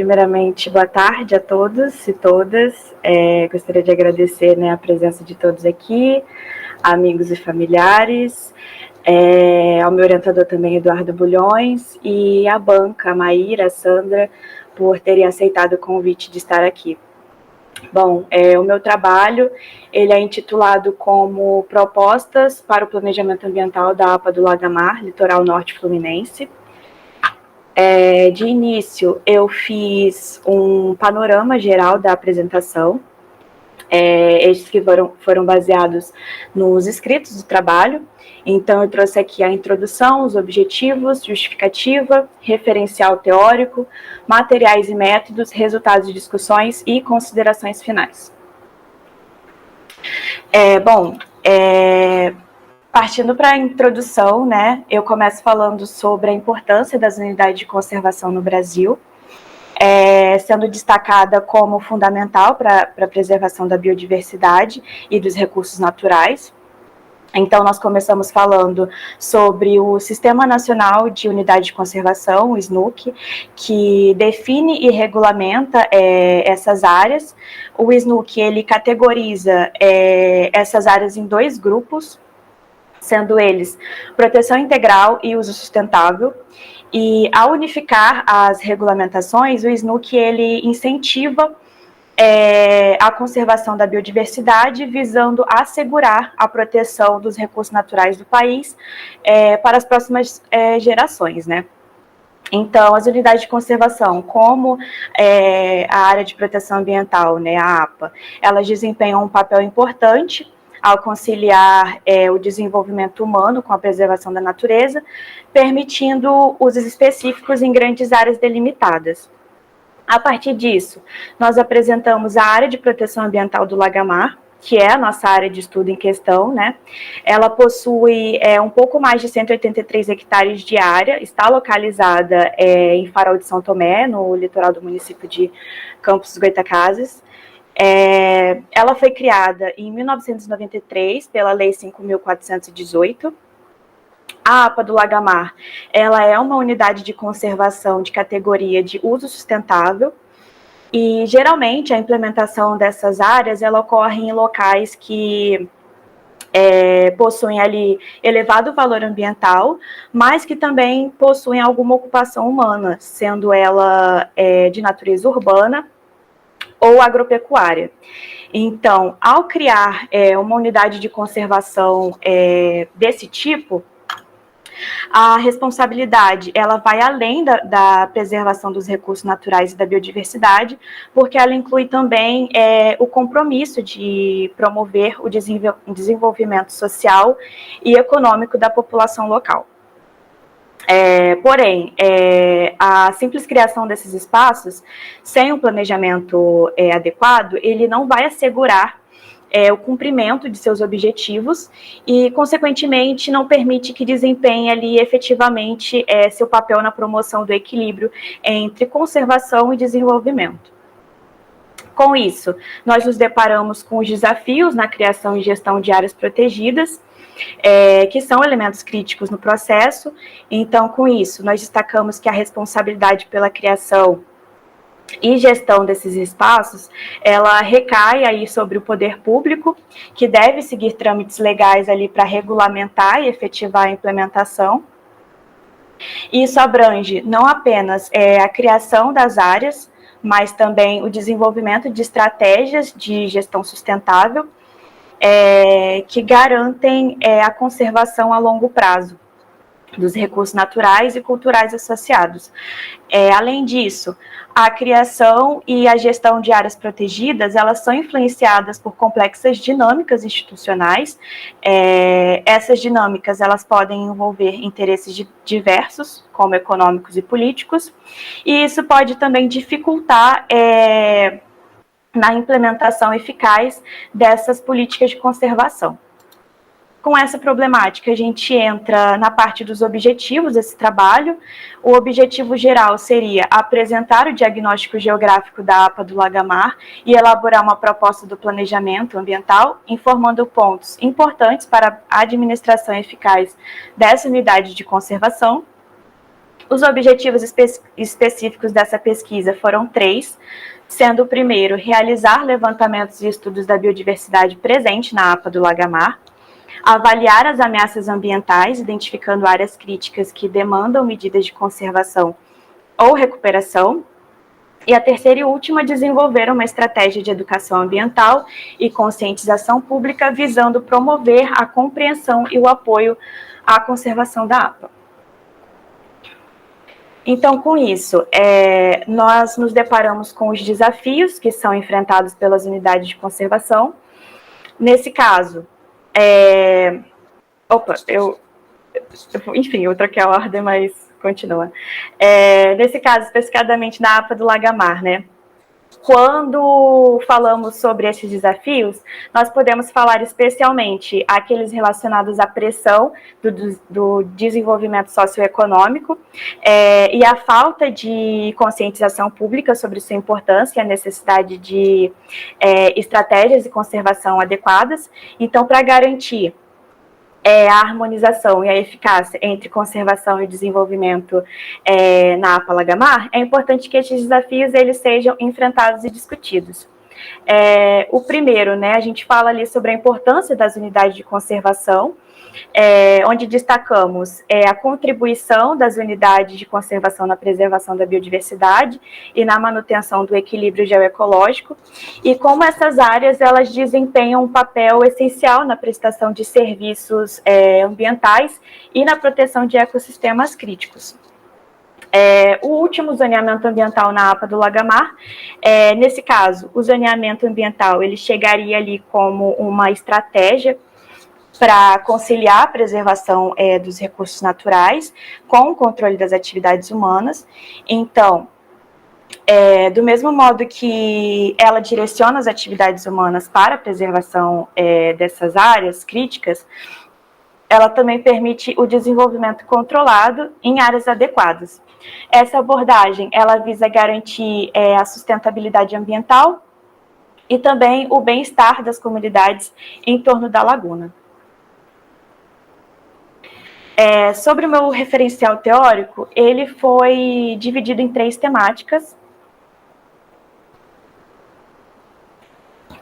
primeiramente, boa tarde a todos e todas. Gostaria de agradecer, né, a presença de todos aqui, amigos e familiares, ao meu orientador também, Eduardo Bulhões, e à banca, a Maíra, a Sandra, por terem aceitado o convite de estar aqui. Bom, o meu trabalho ele é intitulado como Propostas para o Planejamento Ambiental da APA do Lagamar, Litoral Norte Fluminense. De início, eu fiz um panorama geral da apresentação, estes que foram baseados nos escritos do trabalho. Então, eu trouxe aqui a introdução, os objetivos, justificativa, referencial teórico, materiais e métodos, resultados de discussões e considerações finais. Partindo para a introdução, né, eu começo falando sobre a importância das unidades de conservação no Brasil, sendo destacada como fundamental para a preservação da biodiversidade e dos recursos naturais. Então, nós começamos falando sobre o Sistema Nacional de Unidade de Conservação, o SNUC, que define e regulamenta essas áreas. O SNUC, ele categoriza essas áreas em dois grupos, sendo eles proteção integral e uso sustentável. E ao unificar as regulamentações, o SNUC ele incentiva a conservação da biodiversidade, visando assegurar a proteção dos recursos naturais do país para as próximas gerações, né? Então, as unidades de conservação, como a área de proteção ambiental, né, a APA, elas desempenham um papel importante ao conciliar o desenvolvimento humano com a preservação da natureza, permitindo usos específicos em grandes áreas delimitadas. A partir disso, nós apresentamos a área de proteção ambiental do Lagamar, que é a nossa área de estudo em questão, né? Ela possui um pouco mais de 183 hectares de área, está localizada em Farol de São Tomé, no litoral do município de Campos dos Goytacazes. Ela foi criada em 1993 pela Lei 5.418. A APA do Lagamar, ela é uma unidade de conservação de categoria de uso sustentável e, geralmente, a implementação dessas áreas, ela ocorre em locais que possuem ali elevado valor ambiental, mas que também possuem alguma ocupação humana, sendo ela de natureza urbana ou agropecuária. Então, ao criar uma unidade de conservação desse tipo, a responsabilidade ela vai além da preservação dos recursos naturais e da biodiversidade, porque ela inclui também o compromisso de promover o desenvolvimento social e econômico da população local. Porém, a simples criação desses espaços, sem um planejamento adequado, ele não vai assegurar o cumprimento de seus objetivos e, consequentemente, não permite que desempenhe ali efetivamente seu papel na promoção do equilíbrio entre conservação e desenvolvimento. Com isso, nós nos deparamos com os desafios na criação e gestão de áreas protegidas, que são elementos críticos no processo. Então, com isso, nós destacamos que a responsabilidade pela criação e gestão desses espaços, ela recai aí sobre o poder público, que deve seguir trâmites legais ali para regulamentar e efetivar a implementação. Isso abrange não apenas a criação das áreas, mas também o desenvolvimento de estratégias de gestão sustentável, que garantem a conservação a longo prazo dos recursos naturais e culturais associados. Além disso, a criação e a gestão de áreas protegidas, elas são influenciadas por complexas dinâmicas institucionais. Essas dinâmicas, elas podem envolver interesses diversos, como econômicos e políticos, e isso pode também dificultar na implementação eficaz dessas políticas de conservação. Com essa problemática, a gente entra na parte dos objetivos desse trabalho. O objetivo geral seria apresentar o diagnóstico geográfico da APA do Lagamar e elaborar uma proposta do planejamento ambiental, informando pontos importantes para a administração eficaz dessa unidade de conservação. Os objetivos específicos dessa pesquisa foram 3, sendo o primeiro, realizar levantamentos e estudos da biodiversidade presente na APA do Lagamar, avaliar as ameaças ambientais, identificando áreas críticas que demandam medidas de conservação ou recuperação, e a terceira e última, desenvolver uma estratégia de educação ambiental e conscientização pública visando promover a compreensão e o apoio à conservação da APA. Então, com isso, nós nos deparamos com os desafios que são enfrentados pelas unidades de conservação. Nesse caso, enfim, eu troquei a ordem, mas continua. Nesse caso, especificadamente na APA do Lagamar, né? Quando falamos sobre esses desafios, nós podemos falar especialmente aqueles relacionados à pressão do desenvolvimento socioeconômico e a falta de conscientização pública sobre sua importância e a necessidade de estratégias de conservação adequadas. Então, para garantir a harmonização e a eficácia entre conservação e desenvolvimento na APA Lagamar, é importante que esses desafios eles sejam enfrentados e discutidos. O primeiro, né, a gente fala ali sobre a importância das unidades de conservação, onde destacamos a contribuição das unidades de conservação na preservação da biodiversidade e na manutenção do equilíbrio geoecológico, e como essas áreas elas desempenham um papel essencial na prestação de serviços ambientais e na proteção de ecossistemas críticos. O último zoneamento ambiental na APA do Lagamar, nesse caso, o zoneamento ambiental ele chegaria ali como uma estratégia para conciliar a preservação dos recursos naturais com o controle das atividades humanas. Então, do mesmo modo que ela direciona as atividades humanas para a preservação dessas áreas críticas, ela também permite o desenvolvimento controlado em áreas adequadas. Essa abordagem, ela visa garantir a sustentabilidade ambiental e também o bem-estar das comunidades em torno da laguna. Sobre o meu referencial teórico, ele foi dividido em 3 temáticas,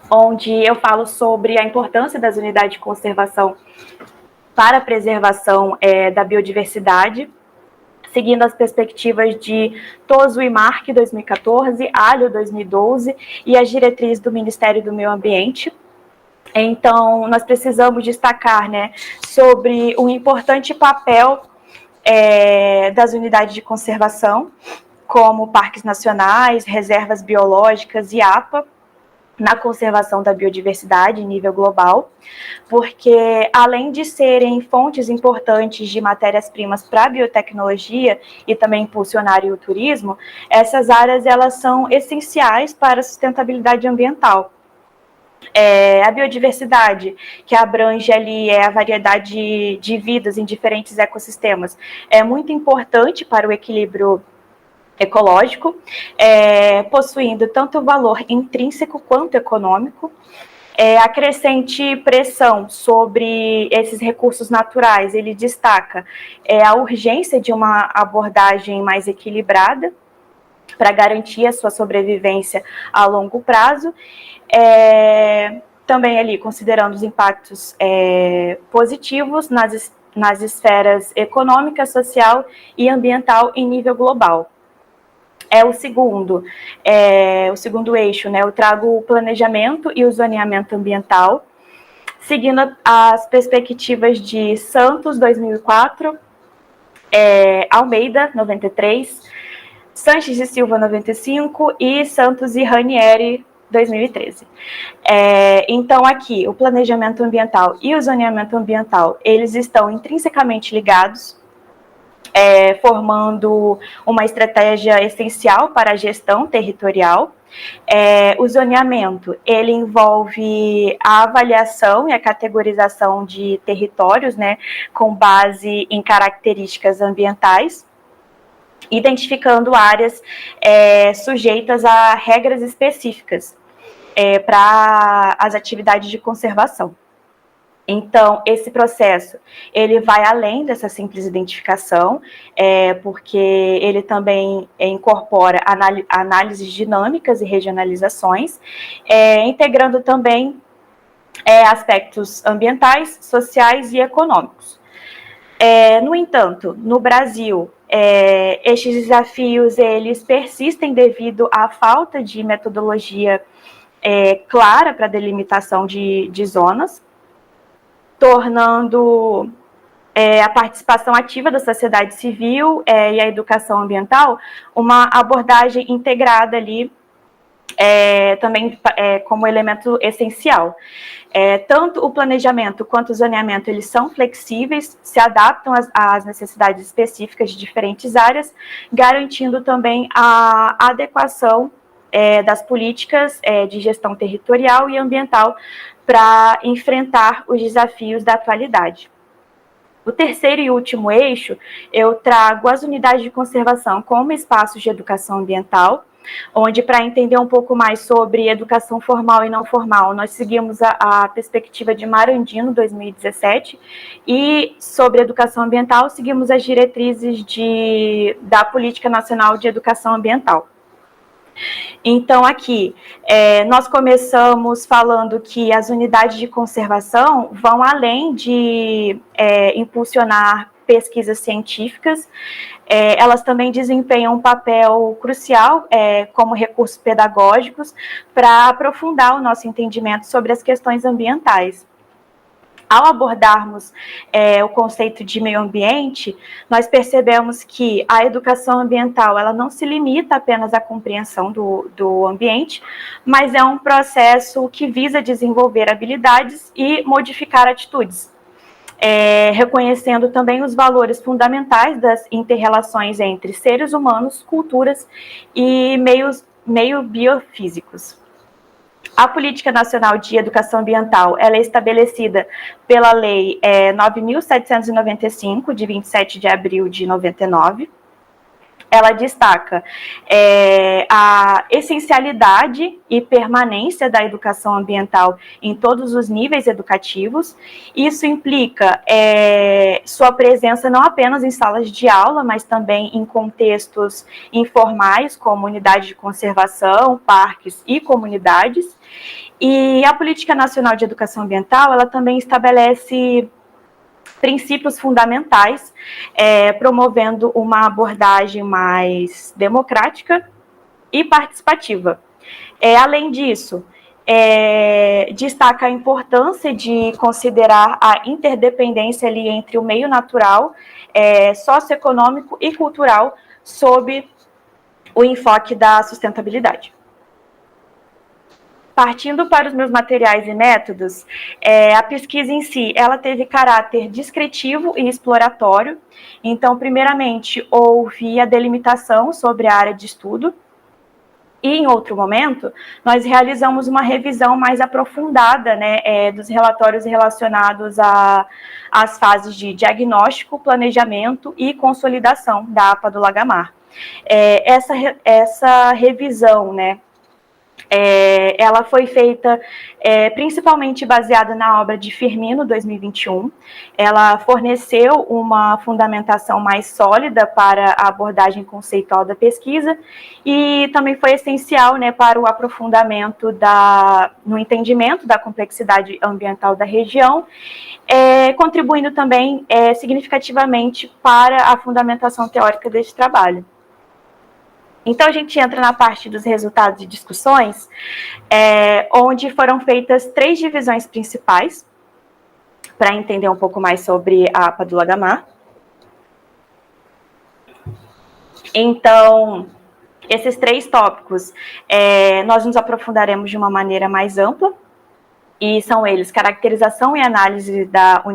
onde eu falo sobre a importância das unidades de conservação para a preservação da biodiversidade, seguindo as perspectivas de TOSO e MARC 2014, ALHO 2012 e as diretrizes do Ministério do Meio Ambiente. Então, nós precisamos destacar, né, sobre o importante papel das unidades de conservação, como parques nacionais, reservas biológicas e APA, na conservação da biodiversidade em nível global, porque além de serem fontes importantes de matérias-primas para a biotecnologia e também impulsionarem o turismo, essas áreas elas são essenciais para a sustentabilidade ambiental. A biodiversidade, que abrange ali a variedade de vidas em diferentes ecossistemas, é muito importante para o equilíbrio ecológico, possuindo tanto valor intrínseco quanto econômico. A crescente pressão sobre esses recursos naturais, ele destaca a urgência de uma abordagem mais equilibrada para garantir a sua sobrevivência a longo prazo, também ali considerando os impactos positivos nas esferas econômica, social e ambiental em nível global. O segundo eixo, né, eu trago o planejamento e o zoneamento ambiental, seguindo as perspectivas de Santos, 2004, Almeida, 93, Sanches e Silva, 95 e Santos e Ranieri, 2013. Então, aqui, o planejamento ambiental e o zoneamento ambiental, eles estão intrinsecamente ligados, formando uma estratégia essencial para a gestão territorial. O zoneamento, ele envolve a avaliação e a categorização de territórios, né, com base em características ambientais, identificando áreas sujeitas a regras específicas para as atividades de conservação. Então, esse processo, ele vai além dessa simples identificação, porque ele também incorpora análises dinâmicas e regionalizações, integrando também aspectos ambientais, sociais e econômicos. No entanto, no Brasil, estes desafios eles persistem devido à falta de metodologia clara para a delimitação de zonas, tornando a participação ativa da sociedade civil e a educação ambiental uma abordagem integrada ali, também como elemento essencial. Tanto o planejamento quanto o zoneamento, eles são flexíveis, se adaptam às necessidades específicas de diferentes áreas, garantindo também a adequação das políticas de gestão territorial e ambiental para enfrentar os desafios da atualidade. O terceiro e último eixo, eu trago as unidades de conservação como espaços de educação ambiental, onde, para entender um pouco mais sobre educação formal e não formal, nós seguimos a perspectiva de Marandino, 2017, e sobre educação ambiental, seguimos as diretrizes da Política Nacional de Educação Ambiental. Então, aqui, nós começamos falando que as unidades de conservação vão além de impulsionar pesquisas científicas, elas também desempenham um papel crucial como recursos pedagógicos para aprofundar o nosso entendimento sobre as questões ambientais. Ao abordarmos o conceito de meio ambiente, nós percebemos que a educação ambiental ela não se limita apenas à compreensão do ambiente, mas é um processo que visa desenvolver habilidades e modificar atitudes, reconhecendo também os valores fundamentais das inter-relações entre seres humanos, culturas e meio biofísicos. A Política Nacional de Educação Ambiental ela é estabelecida pela Lei 9.795, de 27 de abril de 99. Ela destaca a essencialidade e permanência da educação ambiental em todos os níveis educativos. Isso implica sua presença não apenas em salas de aula, mas também em contextos informais, como unidades de conservação, parques e comunidades. E a Política Nacional de Educação Ambiental, ela também estabelece princípios fundamentais, promovendo uma abordagem mais democrática e participativa. Além disso, destaca a importância de considerar a interdependência ali entre o meio natural, socioeconômico e cultural, sob o enfoque da sustentabilidade. Partindo para os meus materiais e métodos, a pesquisa em si, ela teve caráter descritivo e exploratório. Então, primeiramente, houve a delimitação sobre a área de estudo. E, em outro momento, nós realizamos uma revisão mais aprofundada, né, dos relatórios relacionados às fases de diagnóstico, planejamento e consolidação da APA do Lagamar. Essa revisão, né, ela foi feita principalmente baseada na obra de Firmino, 2021. Ela forneceu uma fundamentação mais sólida para a abordagem conceitual da pesquisa e também foi essencial, né, para o aprofundamento no entendimento da complexidade ambiental da região, contribuindo também significativamente para a fundamentação teórica deste trabalho. Então, a gente entra na parte dos resultados e discussões, onde foram feitas 3 divisões principais, para entender um pouco mais sobre a APA do Lagamar. Então, esses 3 tópicos, nós nos aprofundaremos de uma maneira mais ampla, e são eles: caracterização e análise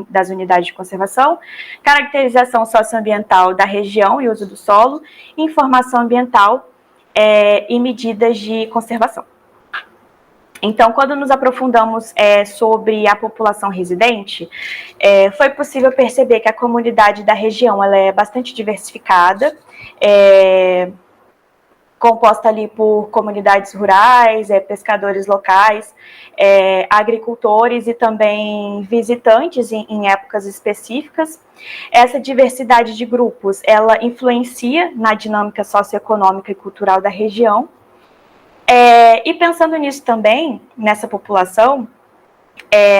das unidades de conservação, caracterização socioambiental da região e uso do solo, informação ambiental e medidas de conservação. Então, quando nos aprofundamos sobre a população residente, foi possível perceber que a comunidade da região ela é bastante diversificada, composta ali por comunidades rurais, pescadores locais, agricultores e também visitantes em épocas específicas. Essa diversidade de grupos, ela influencia na dinâmica socioeconômica e cultural da região. E pensando nisso também, nessa população,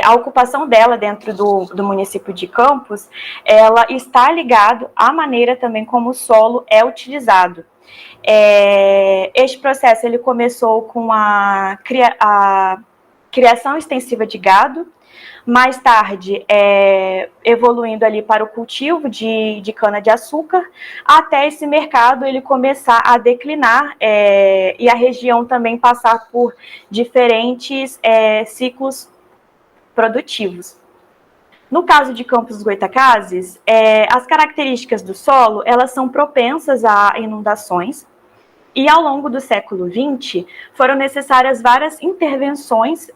a ocupação dela dentro do município de Campos, ela está ligada à maneira também como o solo é utilizado. Este processo ele começou com a criação extensiva de gado, mais tarde evoluindo ali para o cultivo de cana-de-açúcar, até esse mercado ele começar a declinar e a região também passar por diferentes ciclos produtivos. No caso de Campos dos Goytacazes, as características do solo elas são propensas a inundações, e ao longo do século XX foram necessárias várias intervenções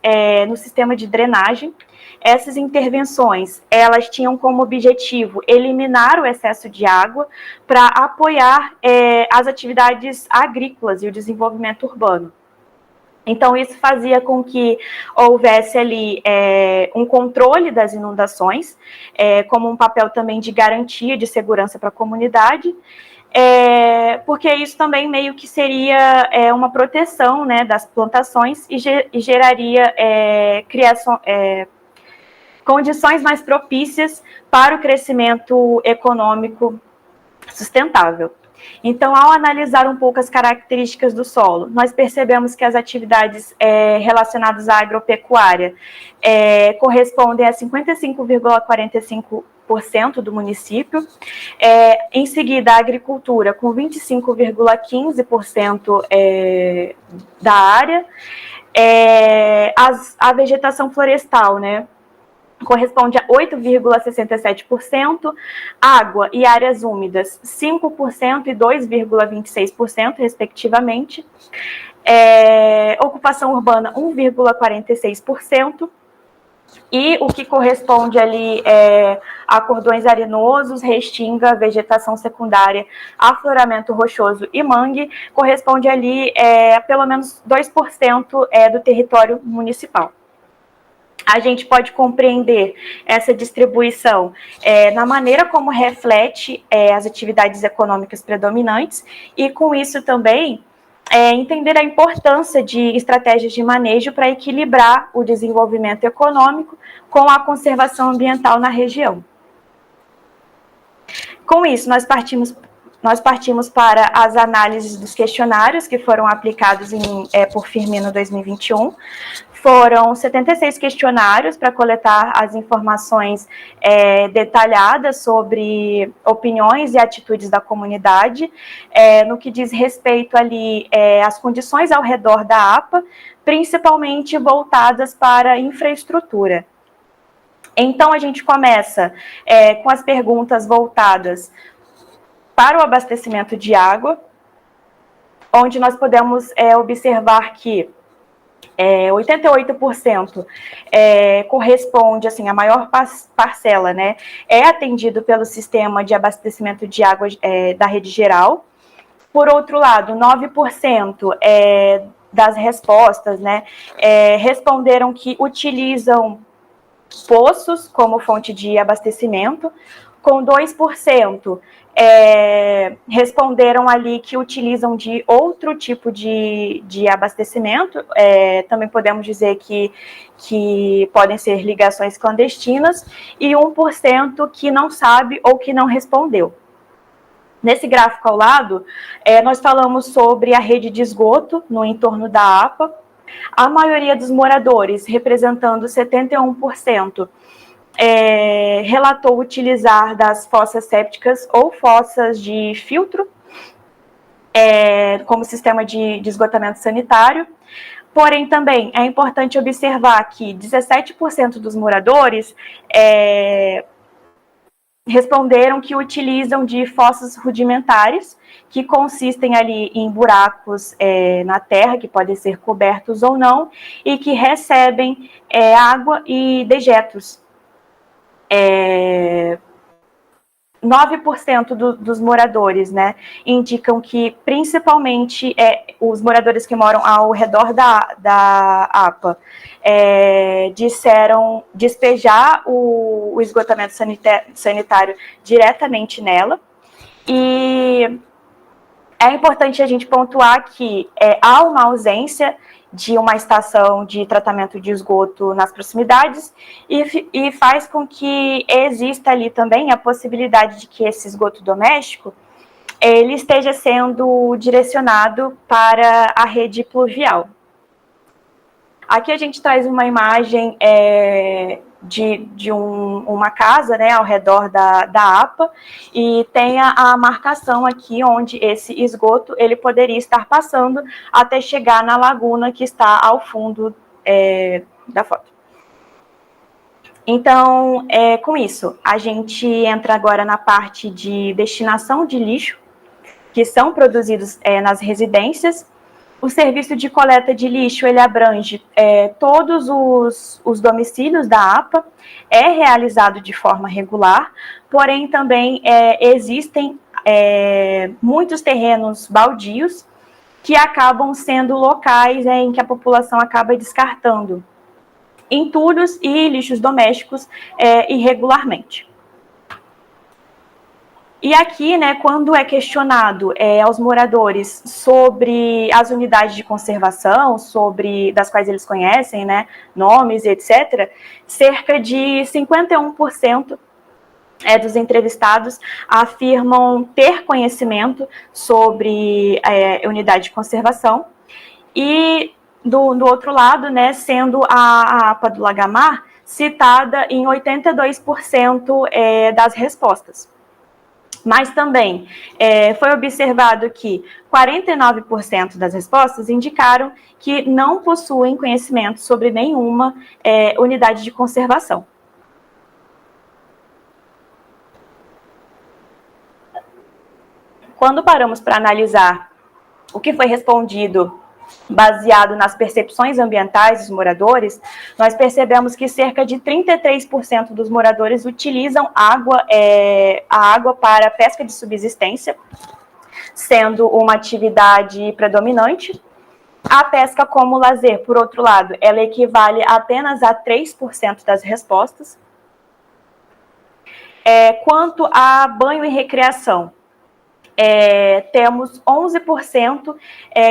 no sistema de drenagem. Essas intervenções elas tinham como objetivo eliminar o excesso de água para apoiar as atividades agrícolas e o desenvolvimento urbano. Então, isso fazia com que houvesse ali um controle das inundações, como um papel também de garantia de segurança para a comunidade, porque isso também meio que seria uma proteção, né, das plantações e geraria condições mais propícias para o crescimento econômico sustentável. Então, ao analisar um pouco as características do solo, nós percebemos que as atividades relacionadas à agropecuária correspondem a 55,45% do município, em seguida a agricultura com 25,15% da área, a vegetação florestal, né, corresponde a 8,67%, água e áreas úmidas 5% e 2,26%, respectivamente, ocupação urbana 1,46%, e o que corresponde ali a cordões arenosos, restinga, vegetação secundária, afloramento rochoso e mangue, corresponde ali a pelo menos 2% do território municipal. A gente pode compreender essa distribuição na maneira como reflete as atividades econômicas predominantes e, com isso, também entender a importância de estratégias de manejo para equilibrar o desenvolvimento econômico com a conservação ambiental na região. Com isso, nós partimos para as análises dos questionários que foram aplicados por Firmino 2021. Foram 76 questionários para coletar as informações detalhadas sobre opiniões e atitudes da comunidade, no que diz respeito ali às condições ao redor da APA, principalmente voltadas para a infraestrutura. Então, a gente começa com as perguntas voltadas para o abastecimento de água, onde nós podemos observar que 88% corresponde, assim, a maior parcela, né, é atendido pelo sistema de abastecimento de água da rede geral. Por outro lado, 9% das respostas, né, responderam que utilizam poços como fonte de abastecimento, com 2% responderam ali que utilizam de outro tipo de abastecimento, também podemos dizer que podem ser ligações clandestinas, e 1% que não sabe ou que não respondeu. Nesse gráfico ao lado, nós falamos sobre a rede de esgoto no entorno da APA. A maioria dos moradores, representando 71%, relatou utilizar das fossas sépticas ou fossas de filtro como sistema de esgotamento sanitário. Porém, também é importante observar que 17% dos moradores responderam que utilizam de fossas rudimentares, que consistem ali em buracos na terra, que podem ser cobertos ou não, e que recebem água e dejetos 9% dos moradores, né, indicam que, principalmente, os moradores que moram ao redor da APA disseram despejar o esgotamento sanitário diretamente nela. E é importante a gente pontuar que há uma ausência de uma estação de tratamento de esgoto nas proximidades e faz com que exista ali também a possibilidade de que esse esgoto doméstico ele esteja sendo direcionado para a rede pluvial. Aqui a gente traz uma imagem de uma casa, né, ao redor da APA, e tem a marcação aqui onde esse esgoto ele poderia estar passando até chegar na laguna que está ao fundo da foto. Então, com isso, a gente entra agora na parte de destinação de lixo, que são produzidos nas residências. O serviço de coleta de lixo, ele abrange todos os domicílios da APA, é realizado de forma regular, porém também existem muitos terrenos baldios que acabam sendo locais em que a população acaba descartando entulhos e lixos domésticos irregularmente. E aqui, né, quando é questionado aos moradores sobre as unidades de conservação, das quais eles conhecem, né, nomes, etc., cerca de 51% dos entrevistados afirmam ter conhecimento sobre unidade de conservação. E, do outro lado, né, sendo a APA do Lagamar citada em 82% das respostas. Mas também foi observado que 49% das respostas indicaram que não possuem conhecimento sobre nenhuma unidade de conservação. Quando paramos para analisar o que foi respondido baseado nas percepções ambientais dos moradores, nós percebemos que cerca de 33% dos moradores utilizam a água para pesca de subsistência, sendo uma atividade predominante. A pesca como lazer, por outro lado, ela equivale apenas a 3% das respostas. Quanto a banho e recreação, temos 11%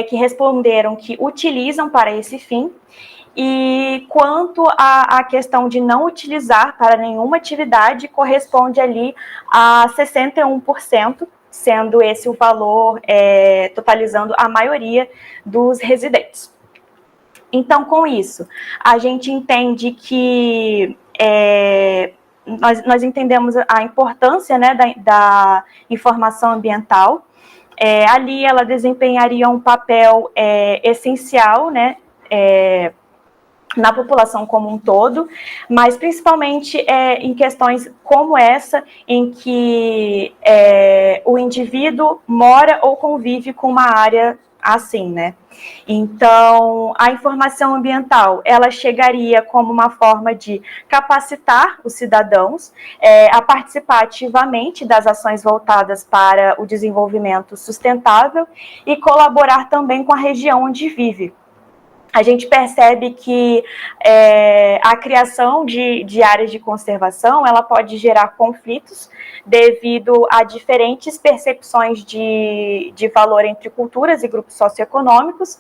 que responderam que utilizam para esse fim, e quanto à questão de não utilizar para nenhuma atividade, corresponde ali a 61%, sendo esse o valor totalizando a maioria dos residentes. Então, com isso, a gente entende que nós entendemos a importância, né, da informação ambiental. Ali ela desempenharia um papel essencial, né, na população como um todo, mas principalmente em questões como essa, em que o indivíduo mora ou convive com uma área assim, né? Então, a informação ambiental, ela chegaria como uma forma de capacitar os cidadãos a participar ativamente das ações voltadas para o desenvolvimento sustentável e colaborar também com a região onde vive. A gente percebe que a criação de áreas de conservação, ela pode gerar conflitos devido a diferentes percepções de valor entre culturas e grupos socioeconômicos,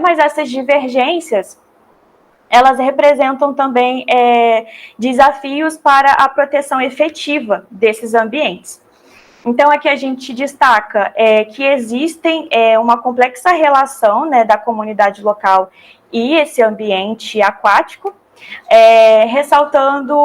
mas essas divergências, elas representam também desafios para a proteção efetiva desses ambientes. Então, aqui a gente destaca que existem uma complexa relação, né, da comunidade local e esse ambiente aquático, ressaltando